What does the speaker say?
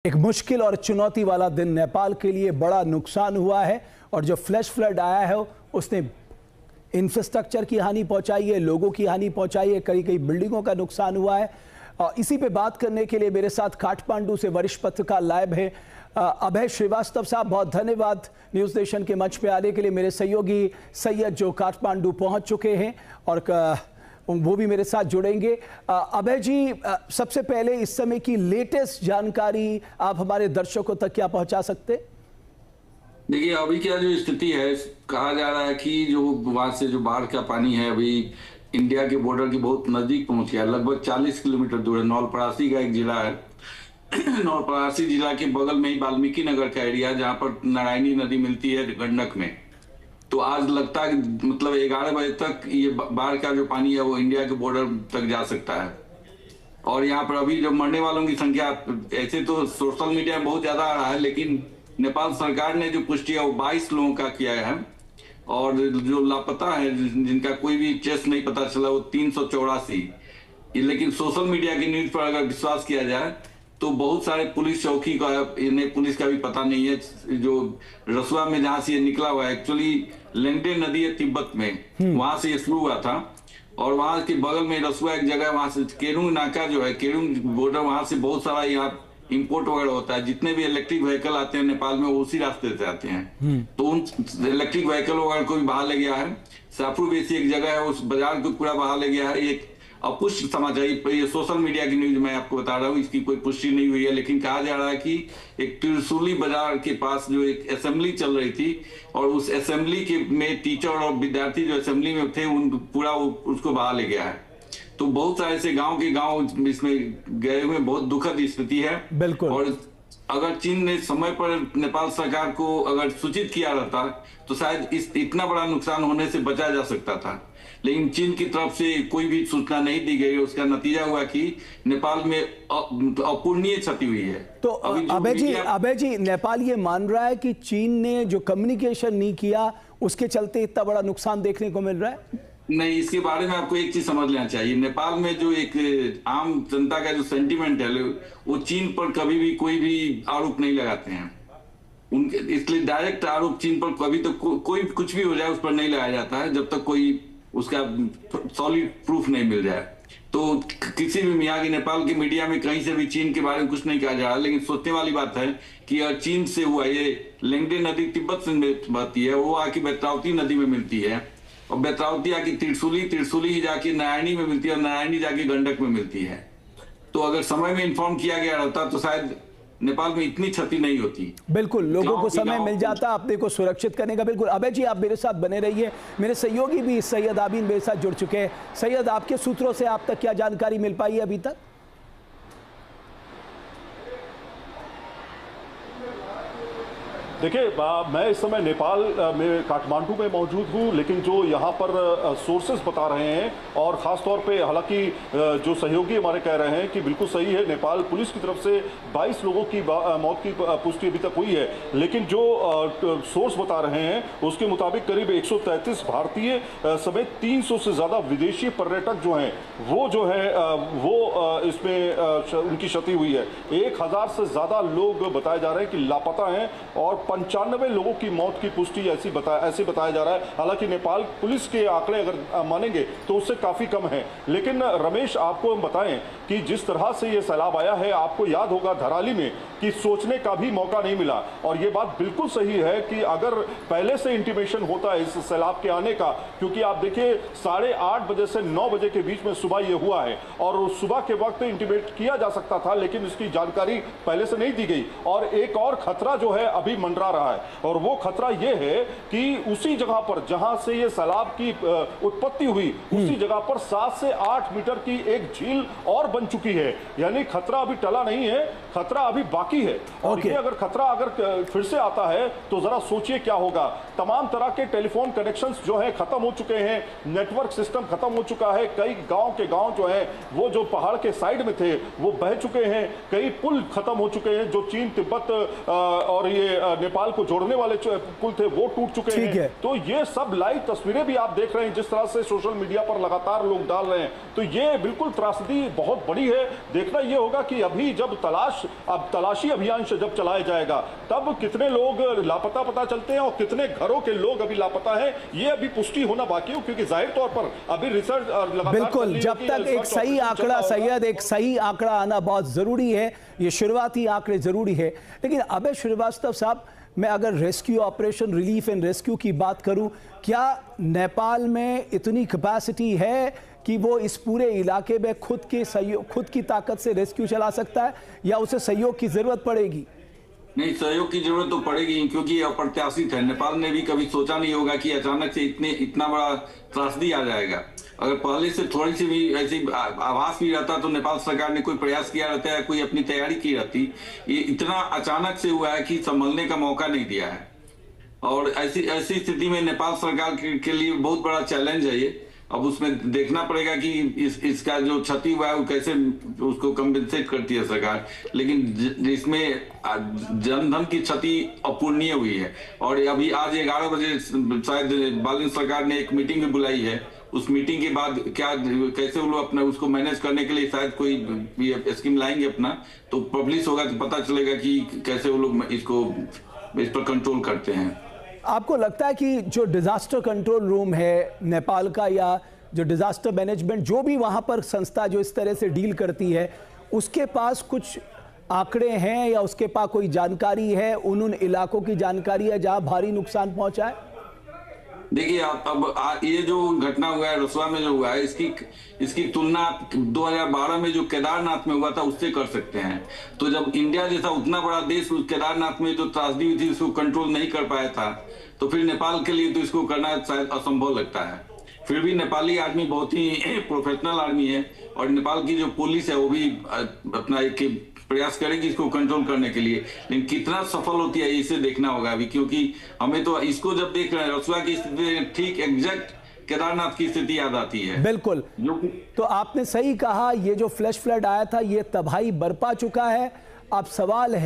एक मुश्किल और चुनौती वाला दिन नेपाल के लिए। बड़ा नुकसान हुआ है और जो फ्लैश फ्लड आया है उसने इंफ्रास्ट्रक्चर की हानि पहुंचाई है, लोगों की हानि पहुंचाई है, कई कई बिल्डिंगों का नुकसान हुआ है। इसी पे बात करने के लिए मेरे साथ काठमांडू से वरिष्ठ पत्रकार लाइव है अभय श्रीवास्तव साहब। बहुत धन्यवाद न्यूज़ नेशन के मंच पे आने के लिए। मेरे सहयोगी सैयद जो काठमांडू पहुंच चुके हैं और वो भी मेरे साथ जुड़ेंगे। अभय जी, सबसे पहले इस समय की लेटेस्ट जानकारी आप हमारे दर्शकों तक क्या पहुंचा सकते? देखिए, अभी क्या जो स्थिति है, कहा जा रहा है कि जो वहां से जो बाढ़ का पानी है अभी इंडिया के बॉर्डर के बहुत नजदीक पहुंच गया, लगभग 40 किलोमीटर दूर है। नौलपरासी का एक जिला है नौलपरासी जिला के बगल में ही वाल्मीकि नगर का एरिया, जहां पर नारायणी नदी मिलती है गंडक में। तो आज लगता है मतलब 11 बजे तक ये बाढ़ का जो पानी है वो इंडिया के बॉर्डर तक जा सकता है। और यहाँ पर अभी जो मरने वालों की संख्या, ऐसे तो सोशल मीडिया में बहुत ज्यादा आ रहा है, लेकिन नेपाल सरकार ने जो पुष्टि है वो 22 लोगों का किया है। और जो लापता है, जिनका कोई भी ट्रेस नहीं पता चला, वो 384। लेकिन सोशल मीडिया की न्यूज पर अगर विश्वास किया जाए तो बहुत सारे पुलिस चौकी का, इन्हें पुलिस का भी पता नहीं है। जो रसुआ में जहां से ये निकला हुआ है, एक्चुअली लेंगटे नदी है तिब्बत में, वहां से ये शुरू हुआ था। और वहां के बगल में रसुआ एक जगह, वहां से केरुंग नाका जो है, केरुंग बॉर्डर, वहां से बहुत सारा यहाँ इंपोर्ट वगैरह होता है। जितने भी इलेक्ट्रिक व्हीकल आते हैं नेपाल में वो उसी रास्ते से आते हैं। तो उन इलेक्ट्रिक व्हीकल वगैरह को भी बहा ले गया है। साफू बेसी एक जगह है, उस बाजार को पूरा बहा ले गया है। एक अपुष्ट समाचार, ये सोशल मीडिया की न्यूज मैं आपको बता रहा हूँ, इसकी कोई पुष्टि नहीं हुई है, लेकिन कहा जा रहा है कि एक त्रिशूली बाजार के पास जो एक असेंबली चल रही थी और उस असेंबली के में टीचर और विद्यार्थी जो असेंबली में थे उन पूरा उसको बहा ले गया है। तो बहुत सारे ऐसे गांव के गांव इसमें गए हुए, बहुत दुखद स्थिति है। बिल्कुल। और अगर चीन ने समय पर नेपाल सरकार को अगर सूचित किया रहता तो शायद इतना बड़ा नुकसान होने से बचा जा सकता था, लेकिन चीन की तरफ से कोई भी सूचना नहीं दी गई। उसका नतीजा हुआ कि नेपाल में अपूरणीय क्षति हुई है। तो अभय जी, नेपाल ये मान रहा है कि चीन ने जो कम्युनिकेशन नहीं किया उसके चलते इतना बड़ा नुकसान देखने को मिल रहा है? नहीं, इसके बारे में आपको एक चीज समझ लेना चाहिए। नेपाल में जो एक आम जनता का जो सेंटिमेंट है, वो चीन पर कभी भी कोई भी आरोप नहीं लगाते हैं उनके, इसलिए डायरेक्ट आरोप चीन पर कभी तो कोई कुछ भी हो जाए उस पर नहीं लगाया जाता है जब तक कोई उसका सॉलिड प्रूफ नहीं मिल जाए। तो किसी भी यहाँ की नेपाल की मीडिया में कहीं से भी चीन के बारे में कुछ नहीं कहा जा रहा, लेकिन सोचने वाली बात है कि यार चीन से हुआ, ये लेंगटे नदी तिब्बत से बहती है, वो आके बेत्रावती नदी में मिलती है, और बेत्रावती आके त्रिशूली ही जाके नारायणी में मिलती है, और नारायणी जाके गंडक में मिलती है। तो अगर समय में इन्फॉर्म किया गया रहता तो शायद नेपाल में इतनी क्षति नहीं होती। बिल्कुल, लोगों को समय मिल जाता अपने को सुरक्षित करने का। बिल्कुल अभय जी, आप मेरे साथ बने रहिए। मेरे सहयोगी भी सैयद आबिन मेरे साथ जुड़ चुके हैं। सैयद, आपके सूत्रों से आप तक क्या जानकारी मिल पाई है अभी तक? देखिए, मैं इस समय नेपाल में काठमांडू में मौजूद हूँ, लेकिन जो यहाँ पर सोर्सेस बता रहे हैं, और ख़ास तौर पे हालांकि जो सहयोगी हमारे कह रहे हैं कि बिल्कुल सही है, नेपाल पुलिस की तरफ से 22 लोगों की मौत की पुष्टि अभी तक हुई है, लेकिन जो सोर्स बता रहे हैं उसके मुताबिक करीब 133 भारतीय समेत 300 से ज़्यादा विदेशी पर्यटक जो हैं वो जो है वो इसमें उनकी क्षति हुई है। 1000 से ज़्यादा लोग बताए जा रहे हैं कि लापता हैं, और 95 लोगों की मौत की पुष्टि ऐसे बताया जा रहा है। हालांकि नेपाल पुलिस के आंकड़े अगर मानेंगे तो उससे काफी कम है। लेकिन रमेश, आपको हम बताएं कि जिस तरह से ये सैलाब आया है, आपको याद होगा धराली में कि सोचने का भी मौका नहीं मिला। और ये बात बिल्कुल सही है कि अगर पहले से इंटीमेशन होता है इस सैलाब के आने का, क्योंकि आप देखिए 8:30 बजे से 9 बजे के बीच में सुबह ये हुआ है, और सुबह के वक्त इंटीमेट किया जा सकता था, लेकिन इसकी जानकारी पहले से नहीं दी गई। और एक और खतरा जो है अभी मंडरा रहा है, और वो खतरा ये है कि उसी जगह पर जहां से ये सैलाब की उत्पत्ति हुई, उसी जगह पर 7 से 8 मीटर की एक झील और बन चुकी है। यानी खतरा अभी टला नहीं है, खतरा अभी बाकी है। और ये अगर खतरा अगर फिर से आता है तो जरा सोचिए क्या होगा। तमाम तरह के टेलीफोन कनेक्शंस जो है खत्म हो चुके हैं, नेटवर्क सिस्टम खत्म हो चुका है, कई गांव के गांव जो है वो जो पहाड़ के साइड में थे वो बह चुके हैं, कई पुल खत्म हो चुके हैं जो चीन तिब्बत और ये नेपाल को जोड़ने वाले पुल थे वो टूट चुके हैं। तो ये सब लाइव तस्वीरें भी आप देख रहे हैं जिस तरह से सोशल मीडिया पर लगातार लोग डाल रहे हैं, तो ये बिल्कुल त्रासदी बहुत बड़ी है। देखना ये होगा कि अभी जब तलाशी अभियान से जब चलाया जाएगा तब कितने लोग लापता पता चलते हैं और कितने घरों के लोग अभी लापता हैं, ये अभी पुष्टि होना बाकी है, क्योंकि जाहिर तौर पर अभी रिसर्च बिल्कुल जब तक एक सही आंकड़ा सैयद, एक सही आंकड़ा आना बहुत जरूरी है, ये शुरुआती आंकड़े जरूरी है। लेकिन अभय श्रीवास्तव साहब, मैं अगर rescue operation, relief and rescue की बात करूं, क्या नेपाल में इतनी कैपेसिटी है कि वो इस पूरे इलाके में खुद की ताकत से रेस्क्यू चला सकता है, या उसे सहयोग की जरूरत पड़ेगी? नहीं, सहयोग की जरूरत तो पड़ेगी, क्योंकि ये अप्रत्याशित है। नेपाल ने भी कभी सोचा नहीं होगा कि अचानक से इतना बड़ा त्रासदी आ जाएगा। अगर पहले से थोड़ी सी भी ऐसी आभास भी रहता तो नेपाल सरकार ने कोई प्रयास किया रहता है, कोई अपनी तैयारी की रहती। ये इतना अचानक से हुआ है कि संभलने का मौका नहीं दिया है, और ऐसी स्थिति में नेपाल सरकार के लिए बहुत बड़ा चैलेंज है ये। अब उसमें देखना पड़ेगा कि इसका जो क्षति हुआ है वो कैसे उसको कंपेंसेट करती है सरकार। लेकिन इसमें जनधन की क्षति अपूरणीय हुई है, और अभी आज 11 बजे शायद बालिन सरकार ने एक मीटिंग भी बुलाई है। उस मीटिंग के बाद कैसे वो लोग अपना उसको मैनेज करने के लिए शायद कोई स्कीम लाएंगे अपना, तो पब्लिश होगा तो पता चलेगा कि कैसे वो लोग इस पर कंट्रोल करते हैं। आपको लगता है कि जो डिजास्टर कंट्रोल रूम है नेपाल का, या जो डिजास्टर मैनेजमेंट, जो भी वहां पर संस्था जो इस तरह से डील करती है, उसके पास कुछ आंकड़े हैं या उसके पास कोई जानकारी है, उन इलाकों की जानकारी है जहां भारी नुकसान पहुंचा है? देखिए, अब ये जो घटना हुआ है रसुआ में जो हुआ है, इसकी तुलना 2012 में जो केदारनाथ में हुआ था उससे कर सकते हैं। तो जब इंडिया जैसा उतना बड़ा देश उस केदारनाथ में जो त्रासदी हुई थी उसको कंट्रोल नहीं कर पाया था, तो फिर नेपाल के लिए तो इसको करना शायद असंभव लगता है। फिर भी नेपाली आर्मी बहुत ही प्रोफेशनल आर्मी है, और नेपाल की जो पुलिस है वो भी अपना एक प्रयास करेगी इसको कंट्रोल करने के लिए। लेकिन कितना सफल होती है इसे देखना होगा अभी, क्योंकि हमें तो इसको जब देख रहे हैं रसुआ की स्थिति ठीक एग्जैक्ट केदारनाथ की स्थिति याद आती है। बिल्कुल, तो आपने सही कहा, ये जो फ्लैश फ्लड आया था ये तबाही बरपा चुका है। अब सवाल है